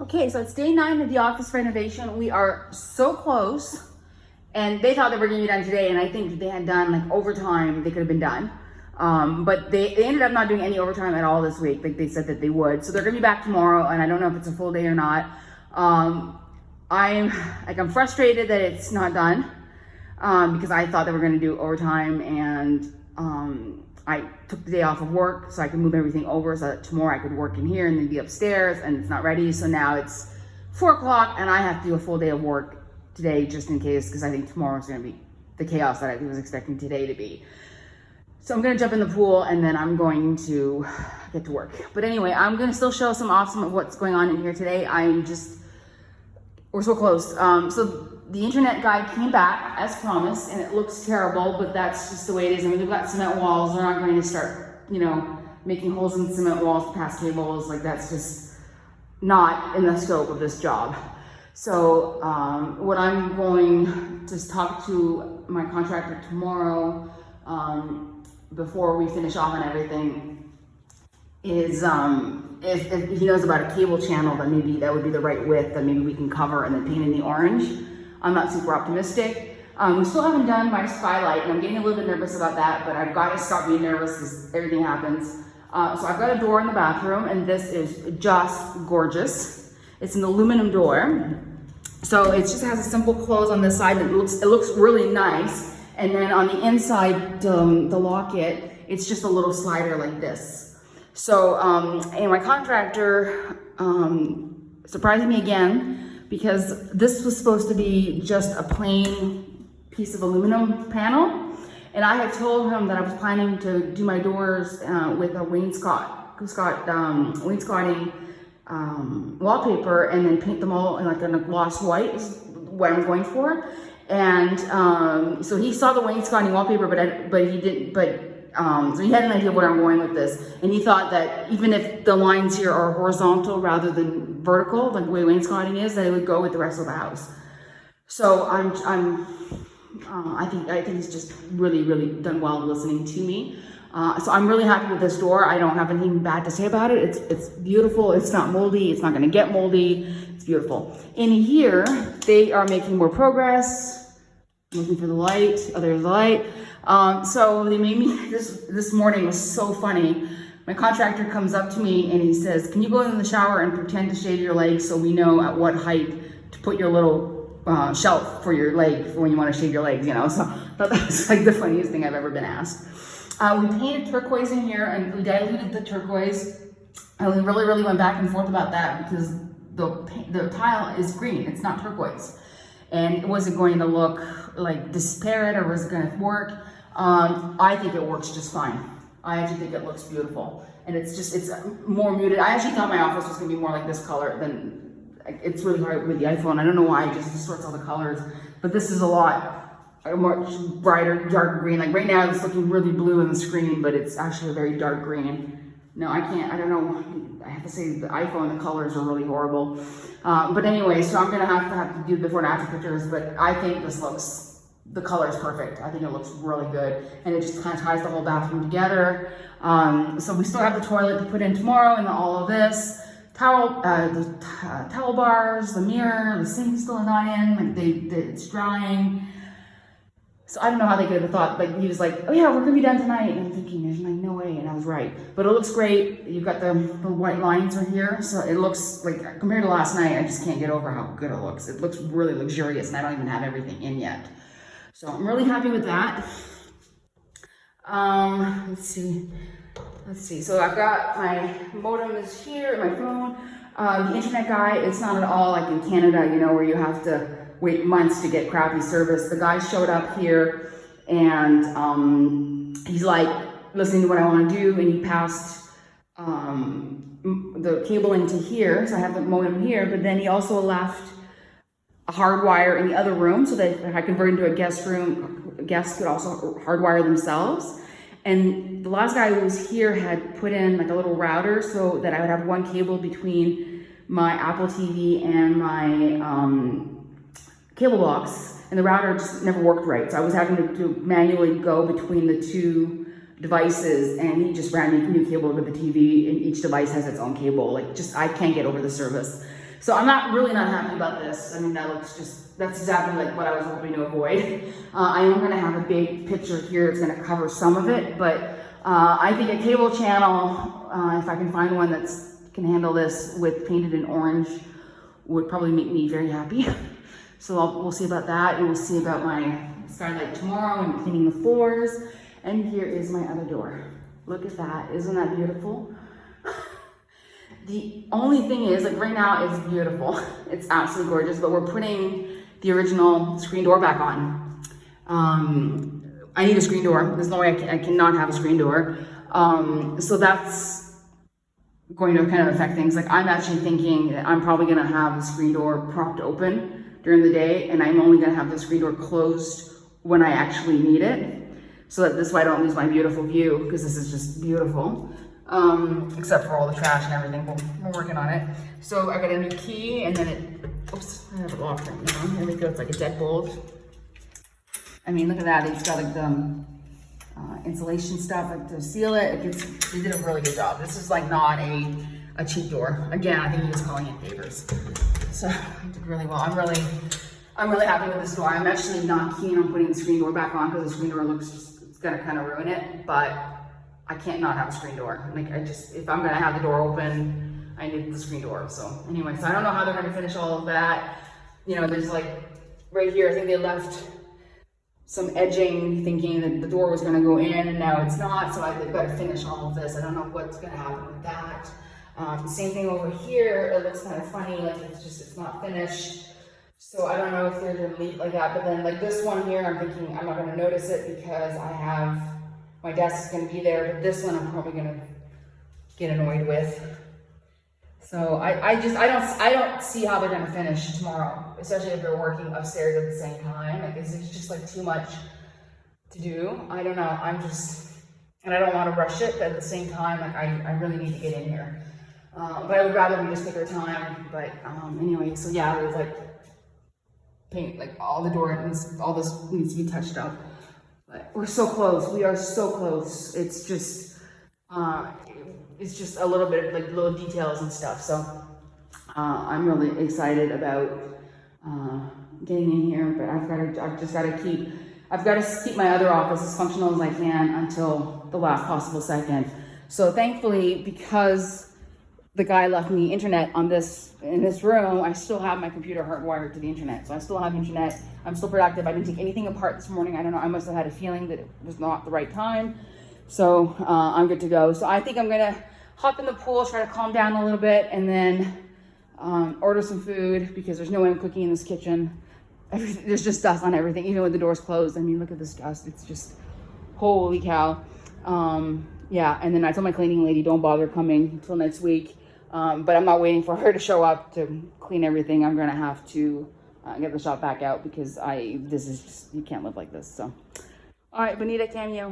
Okay, so it's day 9 of the office renovation. We are so close, and they thought they were gonna be done today, and I think if they had done like overtime, they could have been done. But they ended up not doing any overtime at all this week, like they said that they would. So they're gonna be back tomorrow, and I don't know if it's a full day or not. I'm frustrated that it's not done, because I thought they were gonna do overtime, and I took the day off of work so I could move everything over so that tomorrow I could work in here and then be upstairs, and it's not ready. So now it's 4 o'clock and I have to do a full day of work today just in case, because I think tomorrow is going to be the chaos that I was expecting today to be. So I'm going to jump in the pool and then I'm going to get to work. But anyway, I'm going to still show some of what's going on in here today. We're so close. So the internet guy came back as promised, and it looks terrible, but that's just the way it is. I mean, they've got cement walls. They're not going to start, making holes in the cement walls to pass cables. Like, that's just not in the scope of this job. So what I'm going to talk to my contractor tomorrow, before we finish off on everything, is if he knows about a cable channel, then maybe that would be the right width, that maybe we can cover and then paint in the orange. I'm not super optimistic. We still haven't done my skylight, and I'm getting a little bit nervous about that, but I've got to stop being nervous because everything happens. So I've got a door in the bathroom, and this is just gorgeous. It's an aluminum door. So it just has a simple close on this side, and it looks really nice. And then on the inside, the locket, it's just a little slider like this. So, and my contractor surprised me again, because this was supposed to be just a plain piece of aluminum panel. And I had told him that I was planning to do my doors with a wainscoting wallpaper, and then paint them all in a gloss white is what I'm going for. And so he saw the wainscoting wallpaper, so he had an idea of where I'm going with this, and he thought that even if the lines here are horizontal rather than vertical, like the way wainscoting is, that it would go with the rest of the house. So I think he's just really done well listening to me. So I'm really happy with this door. I don't have anything bad to say about it. It's beautiful. It's not moldy. It's not going to get moldy. It's beautiful. In here, they are making more progress. I'm looking for the light. Oh, there's the light. So they made me, this morning was so funny. My contractor comes up to me and he says, "Can you go in the shower and pretend to shave your legs so we know at what height to put your little shelf for your leg for when you want to shave your legs?" So I thought that was like the funniest thing I've ever been asked. We painted turquoise in here, and we diluted the turquoise, and we really went back and forth about that because the tile is green. It's not turquoise. And it wasn't going to look like disparate, or was it going to work? I think it works just fine. I actually think it looks beautiful. And it's more muted. I actually thought my office was going to be more like this color than, it's really hard with the iPhone. I don't know why, it just distorts all the colors. But this is a lot more brighter, dark green. Like right now it's looking really blue on the screen, but it's actually a very dark green. No, I don't know. I have to say the iPhone, the colors are really horrible. But anyway, so I'm gonna have to do before and after pictures, but I think the color is perfect. I think it looks really good, and it just kind of ties the whole bathroom together. So we still have the toilet to put in tomorrow, and all of this. The towel bars, the mirror, the sink still not in, it's drying. So I don't know how they could have thought, he was like, "Oh yeah, we're gonna be done tonight." And I'm thinking, there's no way, and I was right. But it looks great. You've got the white lines right here, so it looks like, compared to last night, I just can't get over how good it looks. It looks really luxurious, and I don't even have everything in yet. So I'm really happy with that. Let's see. So I've got my modem is here, my phone. The internet guy, it's not at all like in Canada, where you have to wait months to get crappy service. The guy showed up here, and he's like listening to what I want to do, and he passed the cable into here, so I have the modem here, but then he also left a hard wire in the other room so that if I convert into a guest room, guests could also hardwire themselves. And the last guy who was here had put in a little router so that I would have one cable between my Apple TV and my cable box, and the router just never worked right. So I was having to manually go between the two devices, and he just ran me a new cable to the TV, and each device has its own cable. I can't get over the service. So I'm not really not happy about this. I mean, that's exactly like what I was hoping to avoid. I am gonna have a big picture here. It's gonna cover some of it, but I think a cable channel, if I can find one that can handle this with painted in orange, would probably make me very happy. So we'll see about that, and we'll see about my skylight tomorrow and cleaning the floors. And here is my other door. Look at that, isn't that beautiful? The only thing is, like right now it's beautiful. It's absolutely gorgeous, but we're putting the original screen door back on. I need a screen door. There's no way I cannot have a screen door. So that's going to kind of affect things. Like I'm actually thinking that I'm probably gonna have the screen door propped open during the day, and I'm only gonna have the screen door closed when I actually need it. So that this way I don't lose my beautiful view, because this is just beautiful. Except for all the trash and everything, we're working on it. So I got a new key, and then oops, I have it locked right now. There we go, it's like a deadbolt. I mean, look at that, it's got like the insulation stuff like to seal it. They did a really good job. This is like not a cheap door. Again, I think he was calling in favors. So I did really well. I'm really happy with this door. I'm actually not keen on putting the screen door back on because the screen door it's gonna kind of ruin it, but I can't not have a screen door. Like if I'm gonna have the door open, I need the screen door. So anyway, so I don't know how they're gonna finish all of that. You know, there's like right here, I think they left some edging thinking that the door was gonna go in, and now it's not. So they've got to finish all of this. I don't know what's gonna happen with that. Same thing over here. It looks kind of funny, like it's not finished. So I don't know if they're gonna leave it like that, but then like this one here, I'm thinking I'm not gonna notice it because my desk is gonna be there, but this one I'm probably gonna get annoyed with. So I don't see how they're gonna finish tomorrow, especially if they're working upstairs at the same time. Like it's just like too much to do. I don't know, and I don't wanna rush it, but at the same time, like I really need to get in here. But I would rather we just take our time, but anyway, so yeah, there's like paint, like all this needs to be touched up. But we're so close. We are so close. It's just a little bit of like little details and stuff. So I'm really excited about getting in here. But I've got to keep my other office as functional as I can until the last possible second. So thankfully, because the guy left me internet in this room, I still have my computer hardwired to the internet. So I still have internet. I'm still productive. I didn't take anything apart this morning. I don't know. I must have had a feeling that it was not the right time. So I'm good to go. So I think I'm gonna hop in the pool, try to calm down a little bit, and then order some food because there's no way I'm cooking in this kitchen. There's just dust on everything, even when the door's closed. I mean, look at this dust. It's just, holy cow. Yeah, and then I told my cleaning lady, don't bother coming until next week. But I'm not waiting for her to show up to clean everything. I'm gonna have to get the shop back out because this is just, you can't live like this. So, all right, Bonita Cameo.